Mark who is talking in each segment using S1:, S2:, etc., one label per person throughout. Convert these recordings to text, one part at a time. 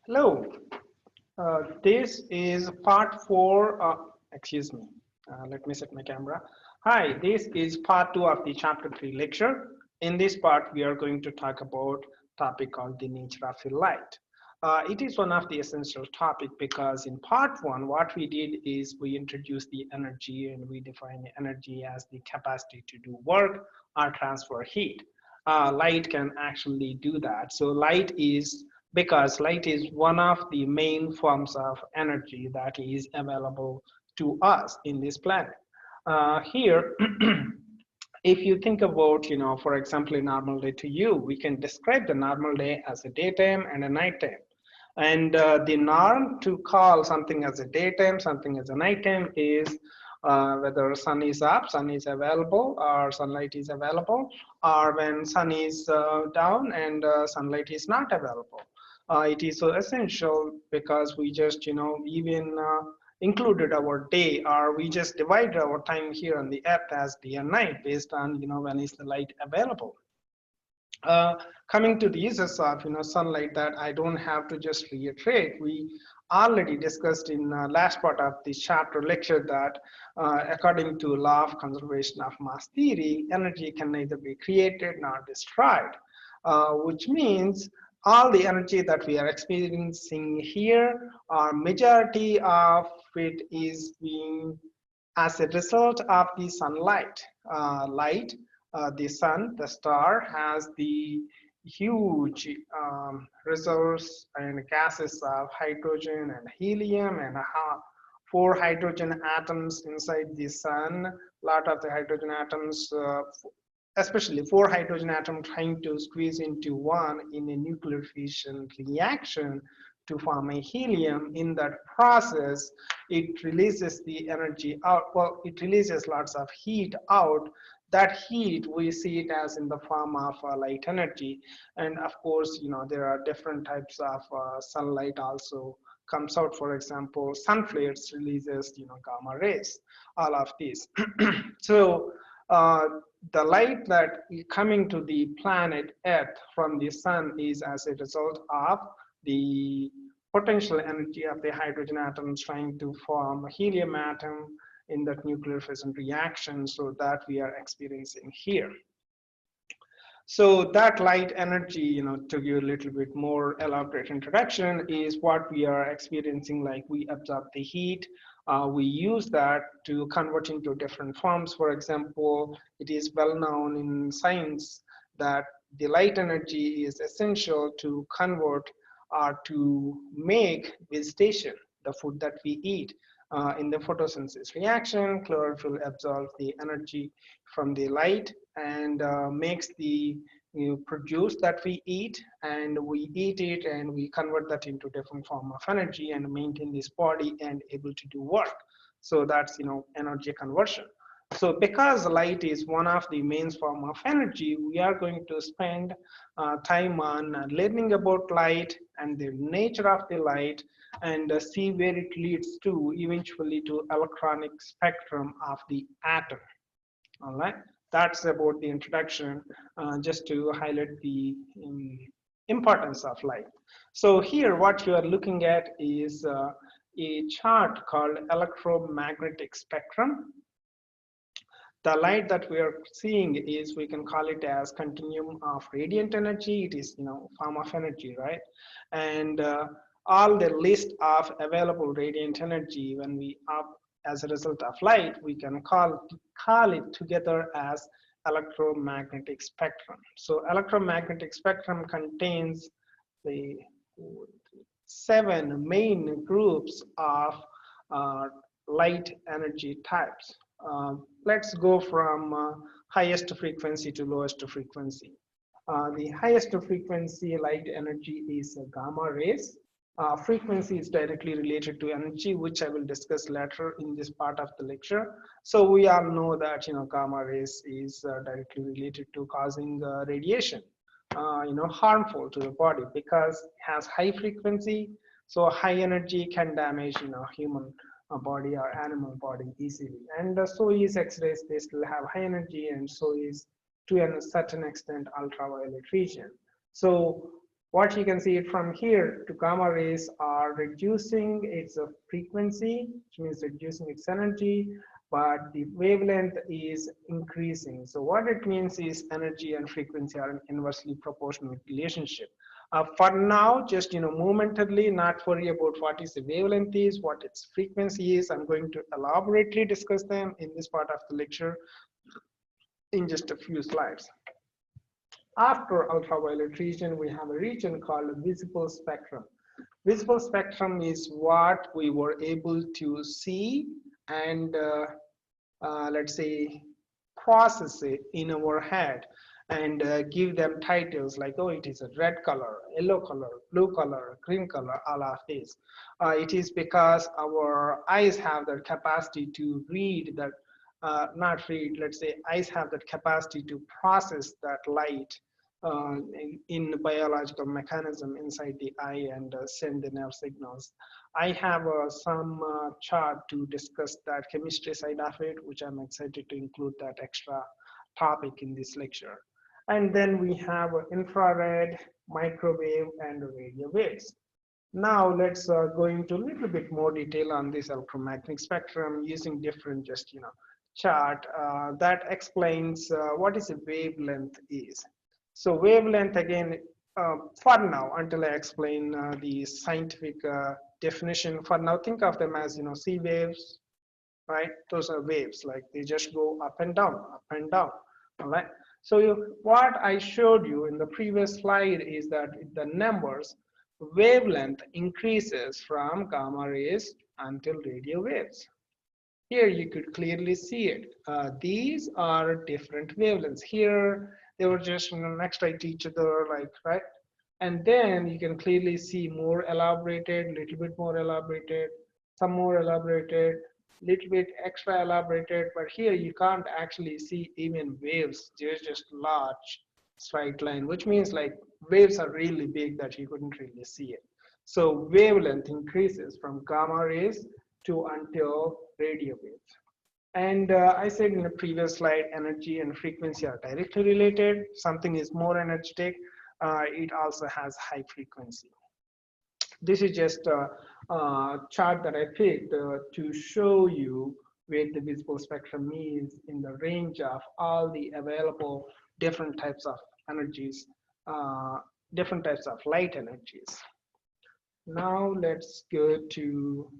S1: Hello, this is part four. Excuse me, let me set my camera. Hi, this is part two of the chapter three lecture. In this part, we are going to talk about topic called the nature of the light. It is one of the essential topic because in part one, what we did is we introduced the energy and we define energy as the capacity to do work or transfer heat. Light can actually do that. So light is because light is one of the main forms of energy that is available to us in this planet. Here, if you think about, for example, a normal day to you, we can describe the normal day as a daytime and a nighttime. And the norm to call something as a daytime, something as a nighttime is whether sun is up, sun is available, or sunlight is available, or when sun is down and sunlight is not available. It is so essential because we just, even included our day, or we just divided our time here on the earth as day and night based on, when is the light available. Coming to the uses of sunlight, that I don't have to just reiterate. We already discussed in last part of this chapter lecture that according to law of conservation of mass theory, energy can neither be created nor destroyed, which means all the energy that we are experiencing here, or majority of it is being as a result of the sunlight. Light, the sun, the star has the huge reserves and gases of hydrogen and helium and four hydrogen atoms inside the sun. A lot of the hydrogen atoms, especially four hydrogen atoms trying to squeeze into one in a nuclear fission reaction to form a helium. In that process, it releases the energy out. Well, it releases lots of heat out. That heat, we see it as in the form of light energy. And of course, there are different types of sunlight also comes out. For example, sun flares releases, gamma rays, all of these. So the light that is coming to the planet Earth from the sun is as a result of the potential energy of the hydrogen atoms trying to form a helium atom in that nuclear fission reaction, so that we are experiencing here. So that light energy, to give a little bit more elaborate introduction, is what we are experiencing. Like, we absorb the heat, we use that to convert into different forms. For example, it is well known in science that the light energy is essential to convert or to make vegetation, the food that we eat. In the photosynthesis reaction, chlorophyll absorbs the energy from the light and makes the produce that we eat, and we eat it and we convert that into different form of energy and maintain this body and able to do work. So that's energy conversion. So because light is one of the main form of energy, we are going to spend time on learning about light and the nature of the light, and see where it leads to, eventually to electronic spectrum of the atom. All right, that's about the introduction, just to highlight the importance of light. So here what you are looking at is a chart called electromagnetic spectrum. The light that we are seeing is, we can call it as continuum of radiant energy. It is form of energy, right? And all the list of available radiant energy, when we up as a result of light, we can call it together as electromagnetic spectrum. So electromagnetic spectrum contains the 7 main groups of light energy types. Let's go from highest frequency to lowest frequency. The highest frequency light energy is gamma rays. Frequency is directly related to energy, which I will discuss later in this part of the lecture. So we all know that gamma rays is directly related to causing radiation, harmful to the body, because it has high frequency. So high energy can damage human body or animal body easily. And so is X-rays. They still have high energy, and so is, to a certain extent, ultraviolet region. So What you can see it from here to gamma rays are reducing its frequency, which means reducing its energy, but the wavelength is increasing. So what it means is energy and frequency are an inversely proportional relationship. For now, just momentarily, not worry about what is the wavelength is, what its frequency is. I'm going to elaborately discuss them in this part of the lecture in just a few slides. After ultraviolet region, we have a region called visible spectrum. Visible spectrum is what we were able to see and let's say process it in our head and give them titles like, oh, it is a red color, yellow color, blue color, green color, all of this. It is because our eyes have the capacity to read that, not read, let's say eyes have that capacity to process that light in biological mechanism inside the eye and send the nerve signals. I have some chart to discuss that chemistry side of it, which I'm excited to include that extra topic in this lecture. And then we have infrared, microwave, and radio waves. Now let's go into a little bit more detail on this electromagnetic spectrum using different chart that explains what is a wavelength is. So wavelength again, for now, until I explain the scientific definition, for now think of them as sea waves, right? Those are waves, like they just go up and down, all right? So what I showed you in the previous slide is that the numbers, wavelength increases from gamma rays until radio waves. Here you could clearly see it. These are different wavelengths. Here they were just next to each other, like, right? And then you can clearly see more elaborated, little bit more elaborated, some more elaborated, little bit extra elaborated. But here you can't actually see even waves. There's just large straight line, which means like waves are really big that you couldn't really see it. So wavelength increases from gamma rays to until radio waves. And I said in the previous slide, energy and frequency are directly related. Something is more energetic, it also has high frequency. This is just a chart that I picked to show you where the visible spectrum is in the range of all the available different types of energies, different types of light energies. Now let's go to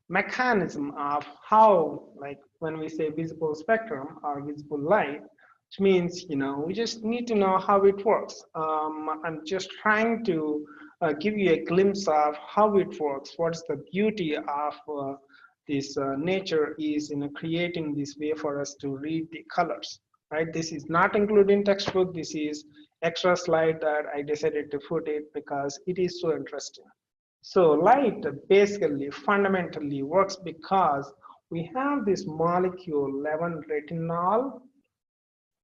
S1: mechanism of how, like when we say visible spectrum or visible light, which means we just need to know how it works. I'm just trying to give you a glimpse of how it works. What's the beauty of this nature is in creating this way for us to read the colors, right? This is not included in textbook. This is extra slide that I decided to put it because it is so interesting. So light basically fundamentally works because we have this molecule 11 retinol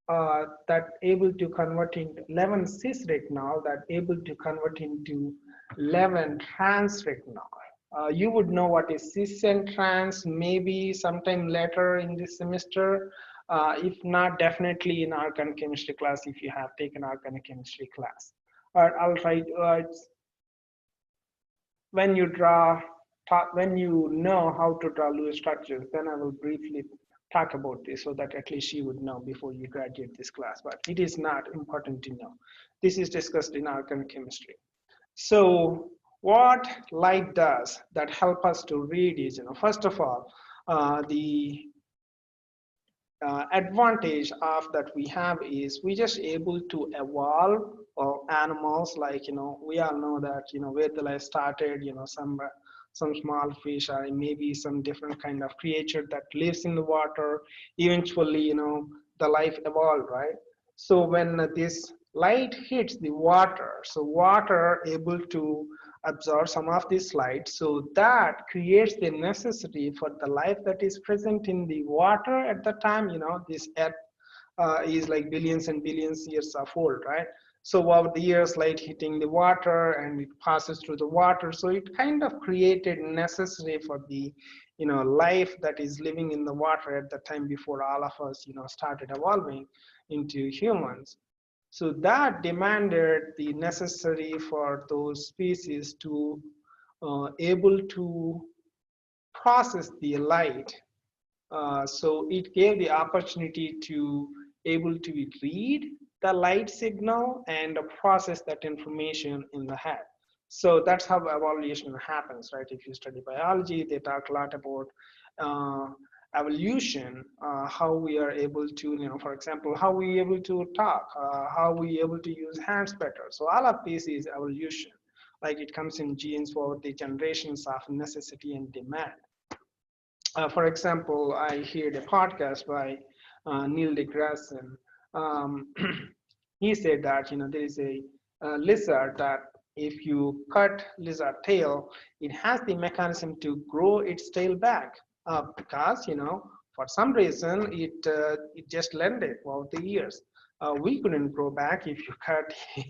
S1: that able to convert into 11 cis retinol that able to convert into 11 trans retinol. You would know what is cis and trans maybe sometime later in this semester. If not, definitely in organic chemistry class if you have taken organic chemistry class. I'll try. When you know how to draw Lewis structures, then I will briefly talk about this so that at least you would know before you graduate this class, but it is not important to know. This is discussed in organic chemistry. So what light does that help us to read is, first of all, the advantage of that we have is we just able to evolve animals, like we all know that where the life started, some small fish or maybe some different kind of creature that lives in the water, eventually the life evolved, right? So when this light hits the water, so water able to absorb some of this light, so that creates the necessity for the life that is present in the water at the time. This earth is like billions and billions years of old, right? So over the years, light hitting the water and it passes through the water, so it kind of created necessary for the life that is living in the water at the time before all of us started evolving into humans. So that demanded the necessary for those species to able to process the light. So it gave the opportunity to able to read the light signal and process that information in the head. So that's how evolution happens, right? If you study biology, they talk a lot about uh, evolution, how we are able to, for example, how we able to talk, how we able to use hands better. So all of this is evolution. Like it comes in genes for the generations of necessity and demand. For example, I heard a podcast by Neil deGrasse Tyson. Um, he said that there is a lizard that if you cut lizard tail, it has the mechanism to grow its tail back because for some reason it just landed over the years. We couldn't grow back if you cut a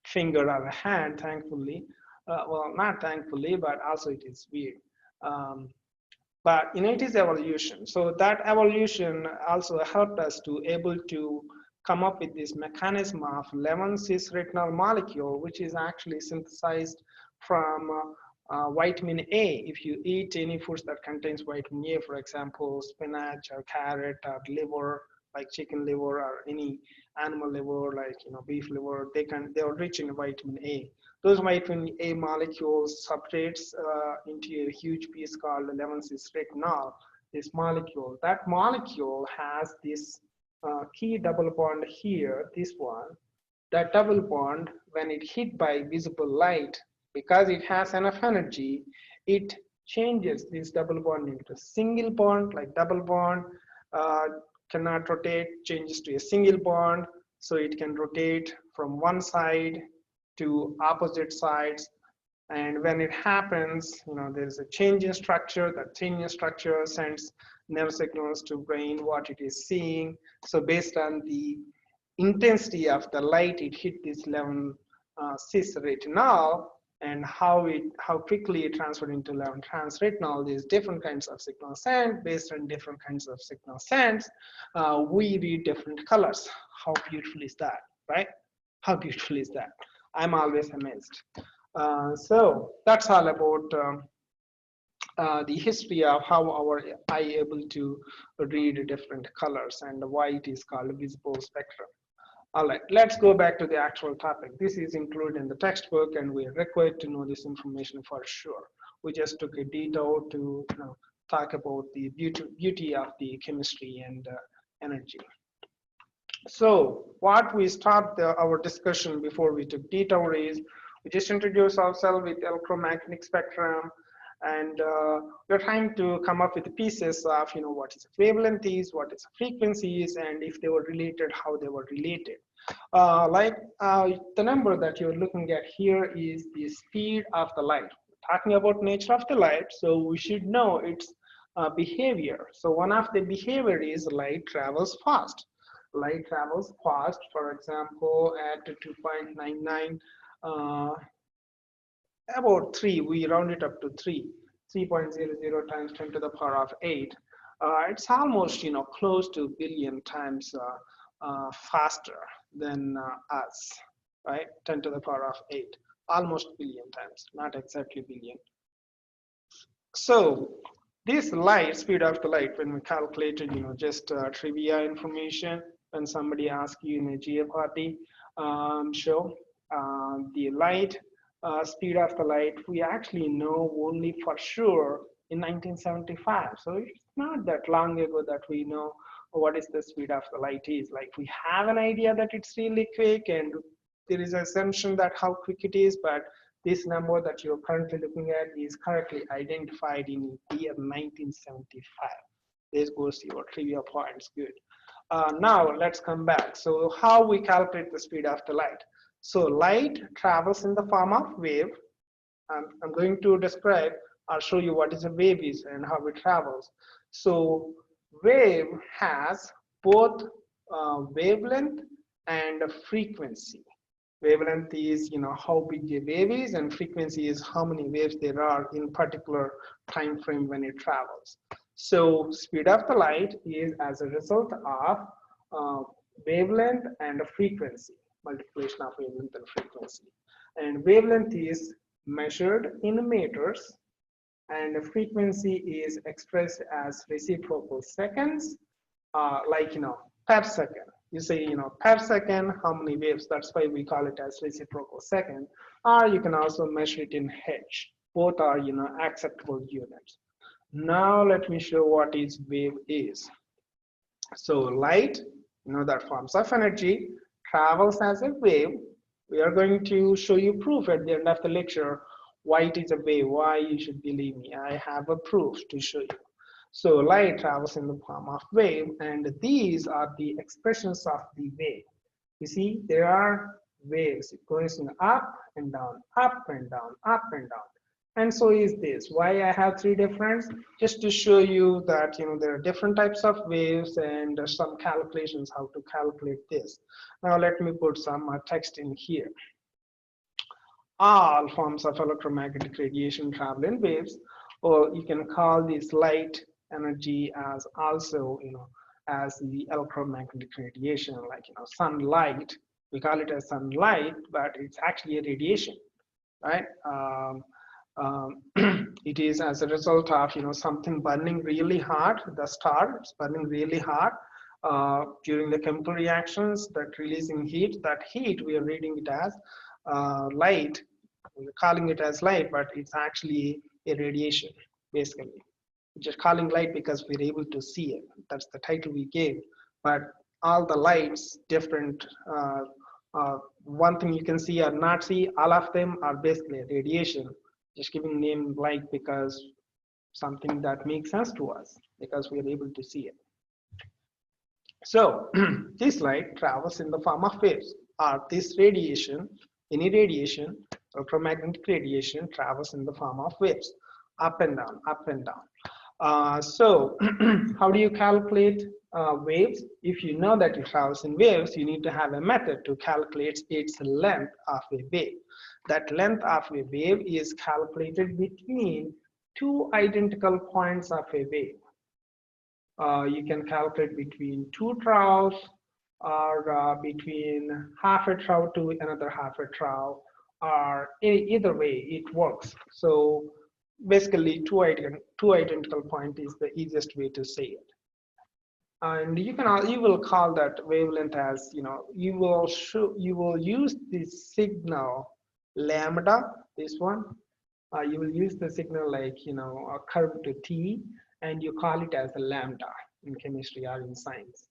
S1: finger or a hand. Thankfully, well, not thankfully, but also it is weird. Um, but it is evolution. So that evolution also helped us to able to come up with this mechanism of 11 cis retinol molecule, which is actually synthesized from vitamin A. If you eat any foods that contains vitamin A, for example, spinach or carrot or liver, like chicken liver or any animal liver, like beef liver, they are rich in vitamin A. Those vitamin A molecules separates into a huge piece called 11-cis retinol. This molecule, that molecule has this key double bond here, this one. That double bond, when it hit by visible light, because it has enough energy, it changes this double bond into a single bond, like double bond uh, cannot rotate, changes to a single bond, so it can rotate from one side to opposite sides. And when it happens, there's a change in structure. That change in structure sends nerve signals to brain what it is seeing. So based on the intensity of the light, it hit this 11 cis retinol, and how quickly it transferred into 11 trans retinol. There's different kinds of signal sent. Based on different kinds of signal sent, we read different colors. How beautiful is that, right? How beautiful is that? I'm always amazed. So that's all about the history of how our eye able to read different colors and why it is called visible spectrum. All right, let's go back to the actual topic. This is included in the textbook, and we are required to know this information for sure. We just took a detour to talk about the beauty of the chemistry and energy. So what we start our discussion before we took detour is we just introduce ourselves with electromagnetic spectrum, and we're trying to come up with the pieces of what is a wavelength is, what is a frequency is, and if they were related, how they were related. The number that you're looking at here is the speed of the light. We're talking about nature of the light, so we should know its behavior. So one of the behavior is light travels fast. Light travels fast, for example, at 2.99, about 3, we round it up to 3.00 times 10 to the power of 8. It's almost, close to a billion times faster than us, right? 10 to the power of 8, almost billion times, not exactly billion. So this light, speed of the light, when we calculated, just trivia information, when somebody asks you in a Jeopardy show, the light, speed of the light, we actually know only for sure in 1975. So it's not that long ago that we know what is the speed of the light is. Like we have an idea that it's really quick, and there is an assumption that how quick it is, but this number that you're currently looking at is correctly identified in year 1975. This goes your trivia points, good. Now let's come back. So how we calculate the speed of the light. So light travels in the form of wave. I'm going to describe or show you what is a wave is and how it travels. So wave has both wavelength and frequency. Wavelength is how big the wave is, and frequency is how many waves there are in particular time frame when it travels. So speed of the light is as a result of wavelength and frequency. multiplication of wavelength and frequency. And wavelength is measured in meters, and the frequency is expressed as reciprocal seconds, like per second. You say per second how many waves. That's why we call it as reciprocal second. Or you can also measure it in H. Both are acceptable units. Now let me show what is wave is. So light, that forms of energy, travels as a wave. We are going to show you proof at the end of the lecture why it is a wave, why you should believe me. I have a proof to show you. So light travels in the form of wave, and these are the expressions of the wave. You see, there are waves. It goes up and down, up and down, up and down. And so is this. Why I have three difference? Just to show you that there are different types of waves and some calculations how to calculate this. Now let me put some text in here. All forms of electromagnetic radiation travel in waves, or you can call this light energy as also as the electromagnetic radiation, like sunlight. We call it as sunlight, but it's actually a radiation, right? It is as a result of something burning really hard. The star is burning really hard during the chemical reactions that releasing heat. That heat we are reading it as light. We're calling it as light, but it's actually a radiation. Basically, we're just calling light because we're able to see it. That's the title we gave. But all the lights, different. One thing you can see or not see, all of them are basically radiation. Just giving name light because something that makes sense to us because we are able to see it. So this light travels in the form of waves, or this radiation, any radiation, electromagnetic radiation travels in the form of waves, up and down, up and down. So how do you calculate waves? If you know that it travels in waves, you need to have a method to calculate its length of a wave. That length of a wave is calculated between two identical points of a wave. You can calculate between two troughs, or between half a trough to another half a trough, or either way it works. So basically two identical point is the easiest way to say it. And you will call that wavelength as you will use this signal lambda, this one. You will use the signal like a curve to t, and you call it as a lambda in chemistry or in science.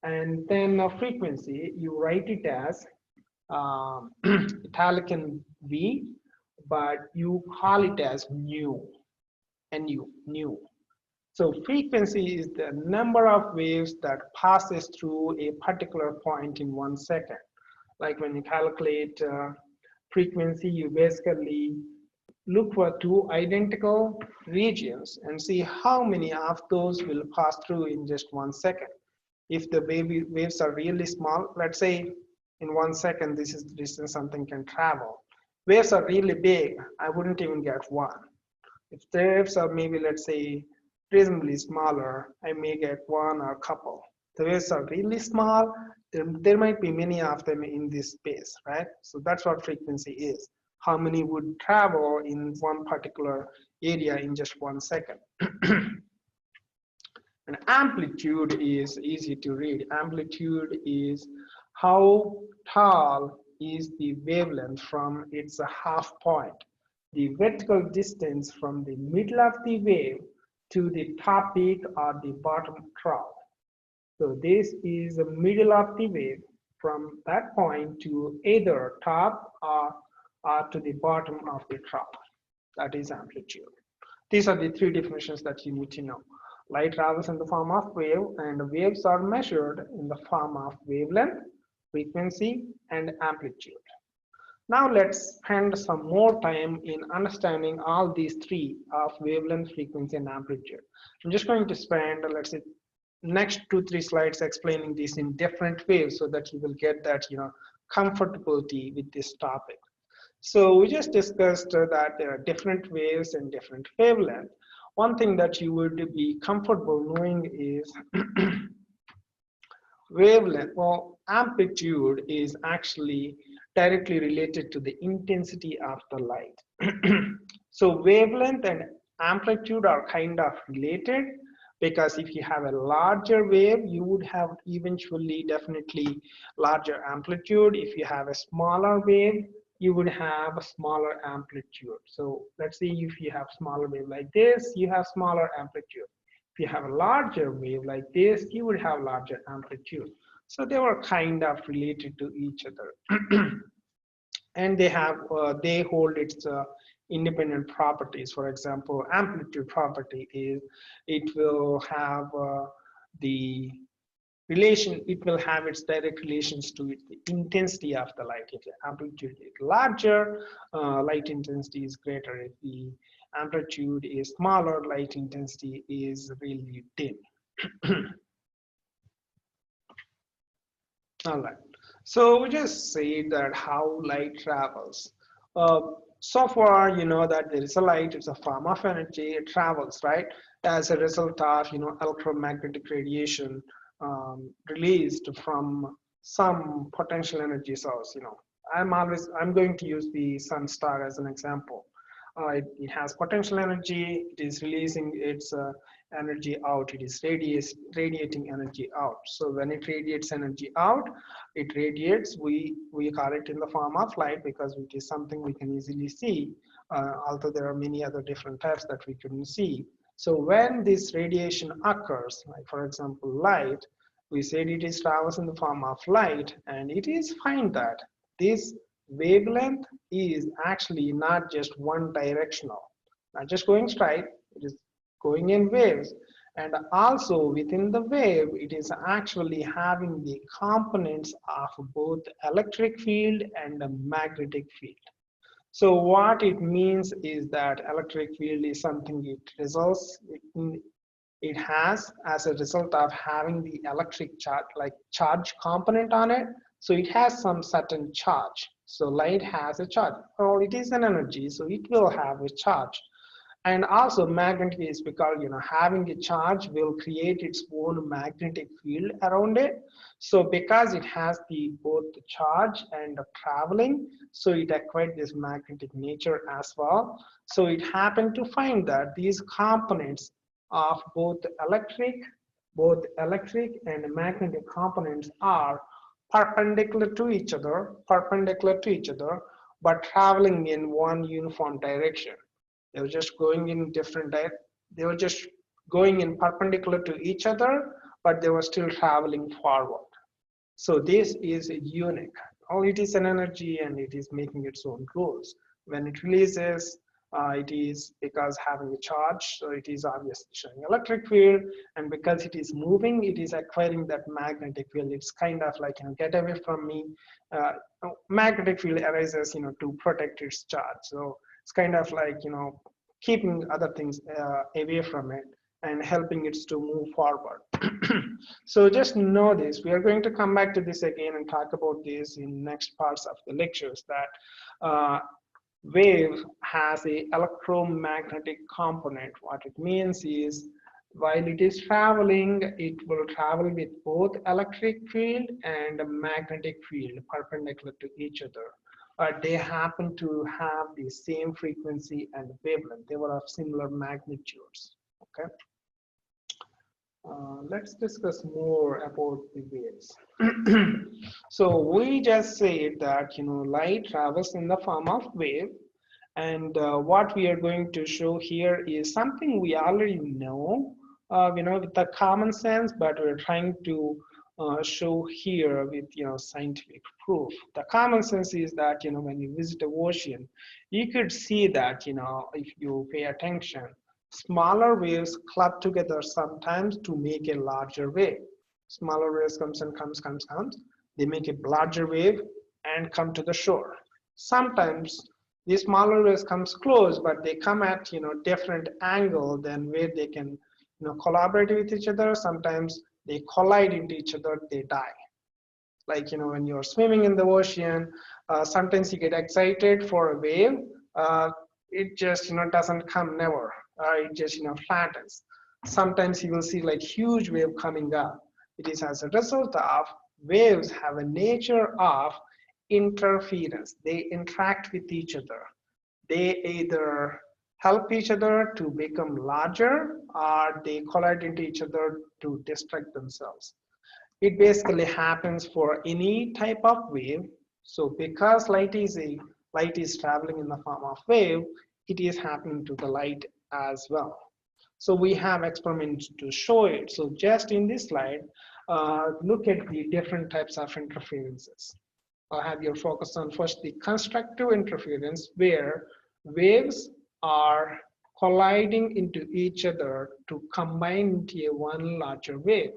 S1: And then frequency, you write it as italic in V, but you call it as nu, nu. So frequency is the number of waves that passes through a particular point in 1 second. Like when you calculate frequency, you basically look for two identical regions and see how many of those will pass through in just 1 second. If the waves are really small, let's say in 1 second, this is the distance something can travel. Waves are really big, I wouldn't even get one. If the waves are maybe, let's say, reasonably smaller, I may get one or a couple. The waves are really small, there might be many of them in this space, right? So that's what frequency is. How many would travel in one particular area in just 1 second. And amplitude is easy to read. Amplitude is how tall is the wavelength from its half point, the vertical distance from the middle of the wave to the top peak or the bottom trough. So this is the middle of the wave from that point to either top or to the bottom of the trough. That is amplitude. These are the three definitions that you need to know. Light travels in the form of wave, and waves are measured in the form of wavelength, frequency, and amplitude. Now let's spend some more time in understanding all these three of wavelength, frequency, and amplitude. I'm just going to spend, let's say, next 2-3 slides explaining this in different ways so that you will get that comfortability with this topic. So we just discussed that there are different waves and different wavelengths. One thing that you would be comfortable knowing is Wavelength, well, amplitude is actually directly related to the intensity of the light. So wavelength and amplitude are kind of related, because if you have a larger wave, you would have eventually definitely larger amplitude. If you have a smaller wave, you would have a smaller amplitude. So let's say if you have smaller wave like this, you have smaller amplitude. If you have a larger wave like this, you would have larger amplitude. So they were kind of related to each other. And they hold its independent properties. For example, amplitude property is it will have the relation, it will have its direct relations to the intensity of the light. If the amplitude is larger, light intensity is greater. If the amplitude is smaller, light intensity is really dim. All right. So we just say that how light travels. Uh, so far, you know that there is a light, it's a form of energy, it travels, right? As a result of, electromagnetic radiation released from some potential energy source, I'm going to use the sun star as an example. It has potential energy, it is releasing its energy out, it is radiating energy out. So when it radiates energy out, it radiates, we call it in the form of light because it is something we can easily see, although there are many other different types that we couldn't see. So when this radiation occurs, like for example light, we said it is travels in the form of light, and it is find that this wavelength is actually not just one directional, not just going straight, it is going in waves. And also within the wave, it is actually having the components of both electric field and a magnetic field. So what it means is that electric field is something it results in, it has as a result of having the electric charge, like charge component on it. So it has some certain charge. So light has a charge, or it is an energy, so it will have a charge. And also magnetic is because having a charge will create its own magnetic field around it. So because it has the both the charge and the traveling, so it acquired this magnetic nature as well. So it happened to find that these components of both electric and magnetic components are perpendicular to each other, but traveling in one uniform direction. They were just going in they were just going in perpendicular to each other, but they were still traveling forward. So this is unique. All it is an energy and it is making its own rules. When it releases, it is because having a charge, so it is obviously showing electric field, and because it is moving, it is acquiring that magnetic field. It's kind of like, get away from me. Magnetic field arises, to protect its charge. So it's kind of like, keeping other things away from it and helping it to move forward. So just know this. We are going to come back to this again and talk about this in next parts of the lectures, that wave has a electromagnetic component. What it means is, while it is traveling, it will travel with both electric field and a magnetic field perpendicular to each other. They happen to have the same frequency and wavelength. They were of similar magnitudes. Okay. Let's discuss more about the waves. So we just said that light travels in the form of wave, and what we are going to show here is something we already know, with the common sense, but we're trying to show here with scientific proof. The common sense is that when you visit the ocean, you could see that if you pay attention, smaller waves club together sometimes to make a larger wave. Smaller waves comes and comes. They make a larger wave and come to the shore. Sometimes these smaller waves comes close, but they come at different angle than where they can collaborate with each other. Sometimes they collide into each other, they die. Like when you're swimming in the ocean, sometimes you get excited for a wave. It just doesn't come never. It just flattens. Sometimes you will see like huge wave coming up, It is as a result of waves have a nature of interference. They interact with each other. They either help each other to become larger or they collide into each other to destruct themselves. It basically happens for any type of wave. So because light is traveling in the form of wave, it is happening to the light as well. So we have experiments to show it. So just in this slide, look at the different types of interferences. I'll have your focus on first the constructive interference, where waves are colliding into each other to combine into a one larger wave.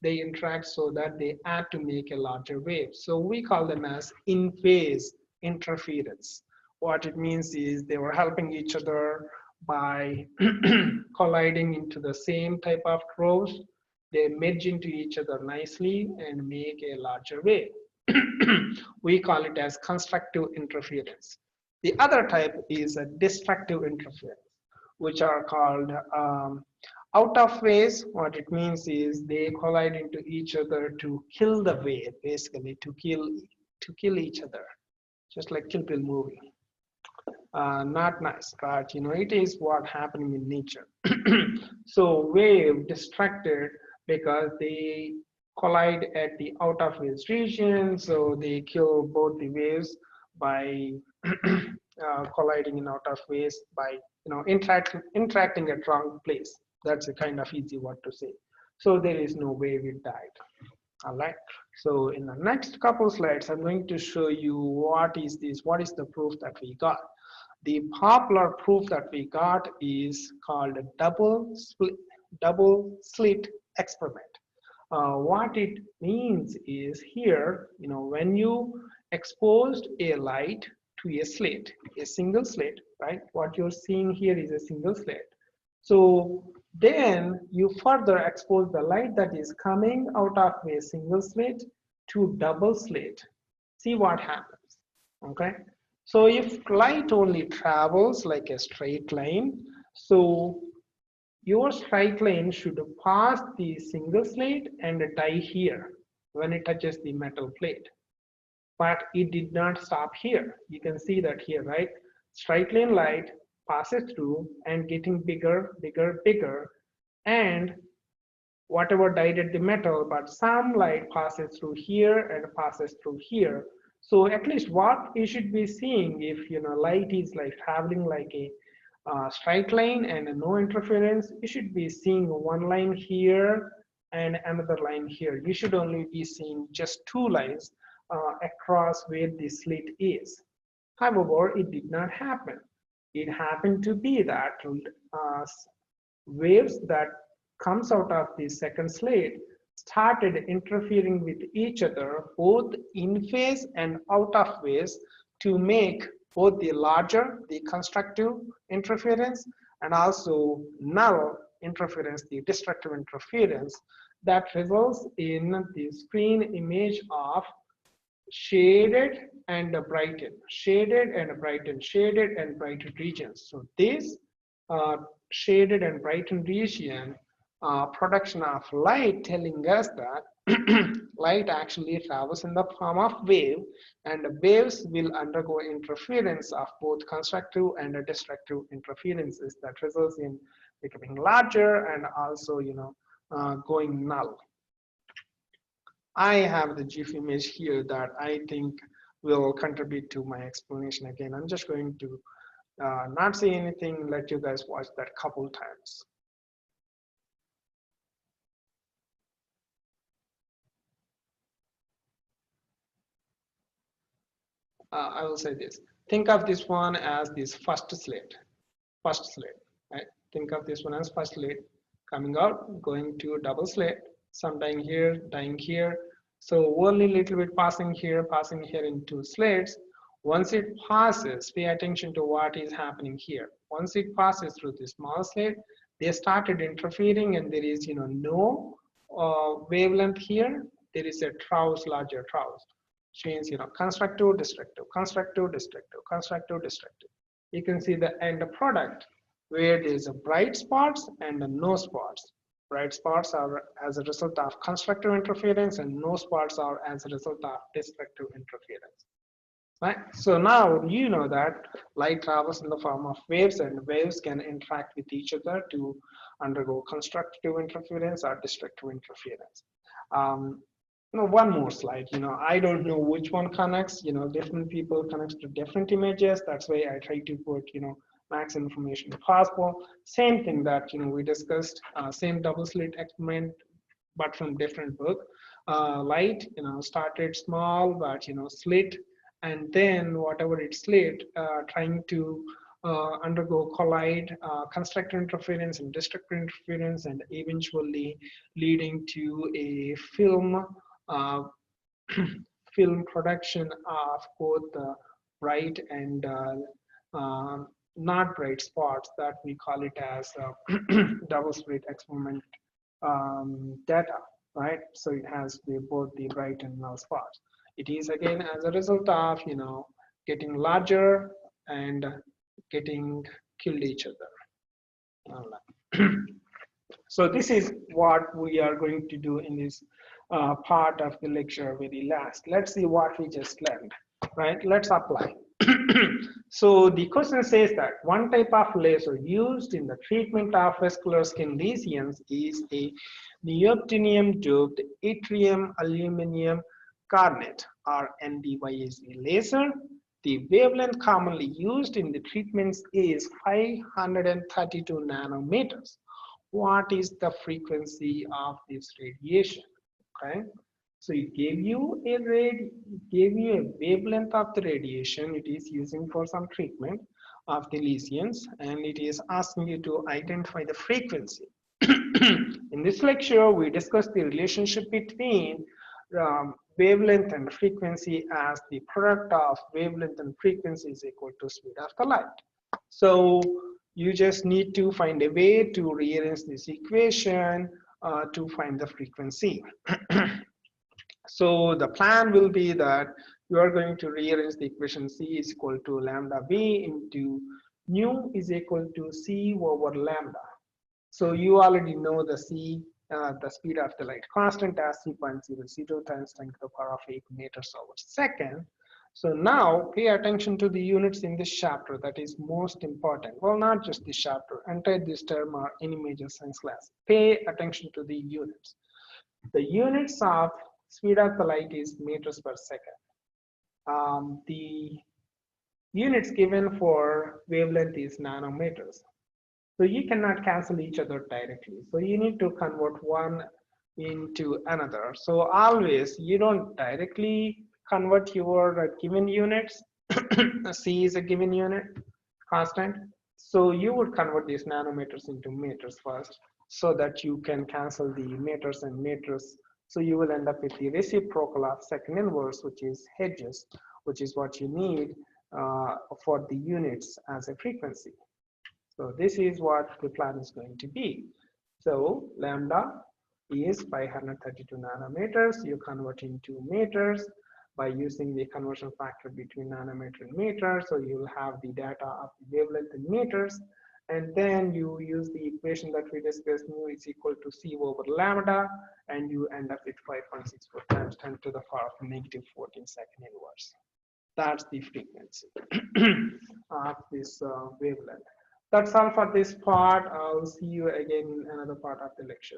S1: They interact so that they add to make a larger wave. So we call them as in-phase interference. What it means is they were helping each other by colliding into the same type of rows. They merge into each other nicely and make a larger wave. We call it as constructive interference. The other type is a destructive interference, which are called out of phase. What it means is they collide into each other to kill the wave, basically to kill each other, just like Kill Bill movie. Not nice, but it is what happening in nature. So wave distracted because they collide at the out of phase region, so they kill both the waves by colliding in out of phase by interacting at wrong place. That's a kind of easy word to say. So there is no wave, it died. All right. So in the next couple slides, I'm going to show you what is the proof that we got. The popular proof that we got is called a double slit experiment. What it means is here, when you exposed a light to a slit, a single slit, right? What you're seeing here is a single slit. So then you further expose the light that is coming out of a single slit to double slit. See what happens, okay? So if light only travels like a straight line, so your straight line should pass the single slit and die here when it touches the metal plate. But it did not stop here. You can see that here, right? Straight line light passes through and getting bigger, bigger, bigger, and whatever died at the metal, but some light passes through here and passes through here. So at least what you should be seeing, if light is like traveling like a straight line and no interference, you should be seeing one line here and another line here. You should only be seeing just two lines across where the slit is. However, it did not happen. It happened to be that waves that comes out of the second slit started interfering with each other, both in phase and out of phase, to make both the larger, the constructive interference, and also null interference, the destructive interference, that results in the screen image of shaded and brightened, shaded and brightened, shaded and brightened regions. So this shaded and brightened region production of light telling us that light actually travels in the form of wave, and the waves will undergo interference of both constructive and destructive interferences that results in becoming larger and also going null. I have the GIF image here that I think will contribute to my explanation. Again, I'm just going to not say anything, let you guys watch that couple times. I will say this. Think of this one as this first slit, right? Think of this one as first slit coming out, going to double slit, some dying here. So only little bit passing here into slits. Once it passes, pay attention to what is happening here. Once it passes through this small slit, they started interfering, and there is no wavelength here. There is a troughs, larger troughs. Means constructive, destructive, constructive, destructive, constructive, destructive. You can see the end product where there is a bright spots and no spots. bright spots are as a result of constructive interference, and no spots are as a result of destructive interference. Right? So now you know that light travels in the form of waves, and waves can interact with each other to undergo constructive interference or destructive interference. One more slide. I don't know which one connects. Different people connects to different images. That's why I try to put max information possible. Same thing that we discussed. Same double slit experiment, but from different book. Light started small, but slit, and then whatever it slit, trying to undergo collide, constructive interference and destructive interference, and eventually leading to a film film production of both the bright and not bright spots, that we call it as double slit experiment data, right? So it has both the bright and null spots. It is again as a result of getting larger and getting killed each other. So this is what we are going to do in this part of the lecture very last. Let's see what we just learned, right? Let's apply. So the question says that one type of laser used in the treatment of vascular skin lesions is a neodymium doped yttrium aluminum garnet, or NDYAG laser. The wavelength commonly used in the treatments is 532 nanometers. What is the frequency of this radiation? Okay, so it gave you a wavelength of the radiation it is using for some treatment of the lesions, and it is asking you to identify the frequency. In this lecture, we discussed the relationship between wavelength and frequency as the product of wavelength and frequency is equal to speed of the light. So you just need to find a way to rearrange this equation to find the frequency. So the plan will be that you are going to rearrange the equation C is equal to lambda V into nu is equal to C over lambda. So you already know the C, the speed of the light constant as 3.002 times 10 to the power of 8 meters over second. So now pay attention to the units in this chapter that is most important. Well, not just this chapter, entire this term or any major science class. Pay attention to the units. The units of speed of the light is meters per second. The units given for wavelength is nanometers. So you cannot cancel each other directly. So you need to convert one into another. So always you don't directly convert your given units. C is a given unit, constant. So you would convert these nanometers into meters first so that you can cancel the meters and meters. So you will end up with the reciprocal of second inverse, which is Hedges, which is what you need for the units as a frequency. So this is what the plan is going to be. So lambda is 532 nanometers. You convert into meters by using the conversion factor between nanometer and meter. So you will have the data of the wavelength in meters. And then you use the equation that we discussed, mu is equal to C over lambda, and you end up with 5.64 times 10 to the power of negative 14 second inverse. That's the frequency of this wavelength. That's all for this part. I'll see you again in another part of the lecture.